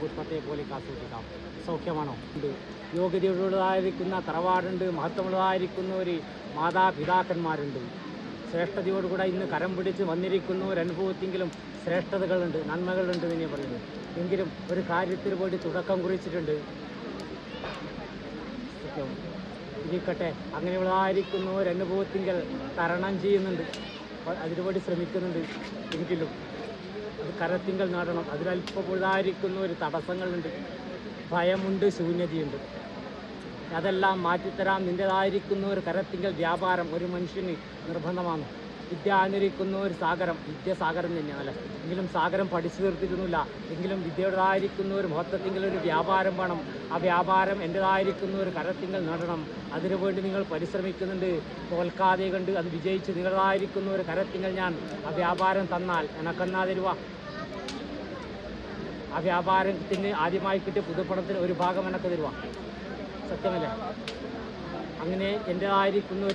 പുഷ്പത്തെ പോലെ കാത്തുസൂക്ഷിക്കാം. സൗഖ്യമാണോ? ഉണ്ട്. യോഗ്യതയുള്ളതായിരിക്കുന്ന തറവാടുണ്ട്, മഹത്വമുള്ളതായിരിക്കുന്ന ഒരു മാതാപിതാക്കന്മാരുണ്ട്. ശ്രേഷ്ഠതയോടുകൂടെ ഇന്ന് കരം പിടിച്ച് വന്നിരിക്കുന്ന ഒരു അനുഭവത്തെങ്കിലും ശ്രേഷ്ഠതകളുണ്ട്, നന്മകളുണ്ട് തന്നെ പറയുന്നത്. എങ്കിലും ഒരു കാര്യത്തിന് വേണ്ടി തുടക്കം കുറിച്ചിട്ടുണ്ട്. ഇരിക്കട്ടെ, അങ്ങനെയുള്ളതായിരിക്കുന്ന ഒരു അനുഭവത്തിങ്കൽ തരണം ചെയ്യുന്നുണ്ട്, അതിനുവേണ്ടി ശ്രമിക്കുന്നുണ്ട്. എങ്കിലും അത് കരത്തിങ്കൽ നേടണം. അതിലല്പമുള്ളതായിരിക്കുന്ന ഒരു തടസ്സങ്ങളുണ്ട്, ഭയമുണ്ട്, ശൂന്യതയുണ്ട്. അതെല്ലാം മാറ്റിത്തരാം. നിൻ്റേതായിരിക്കുന്ന ഒരു കരത്തിങ്കൽ വ്യാപാരം ഒരു മനുഷ്യന് നിർബന്ധമാണ്. വിദ്യ അനുകരിക്കുന്ന ഒരു സാഗരം, വിദ്യ സാഗരം തന്നെയാണ്. എങ്കിലും സാഗരം പഠിച്ചു തീർത്തിരുന്നില്ല. എങ്കിലും വിദ്യയുടേതായിരിക്കുന്ന ഒരു മഹത്വത്തിങ്കൽ ഒരു വ്യാപാരം വേണം. ആ വ്യാപാരം എൻ്റേതായിരിക്കുന്ന ഒരു കരത്തിങ്കൽ നേടണം. അതിനുവേണ്ടി നിങ്ങൾ പരിശ്രമിക്കുന്നുണ്ട്. തോൽക്കാതെ കണ്ട് അത് വിജയിച്ച് നിങ്ങളായിരിക്കുന്ന ഒരു കരത്തിങ്കൽ ഞാൻ ആ വ്യാപാരം തന്നാൽ എനക്കെന്നാ തരുക. ആ വ്യാപാരത്തിന് ആദ്യമായി കിട്ടിയ പുതുപ്പണത്തിന് ഒരു ഭാഗം എനക്ക് തരുക. സത്യമല്ലേ? അങ്ങനെ എൻ്റേതായിരിക്കുന്ന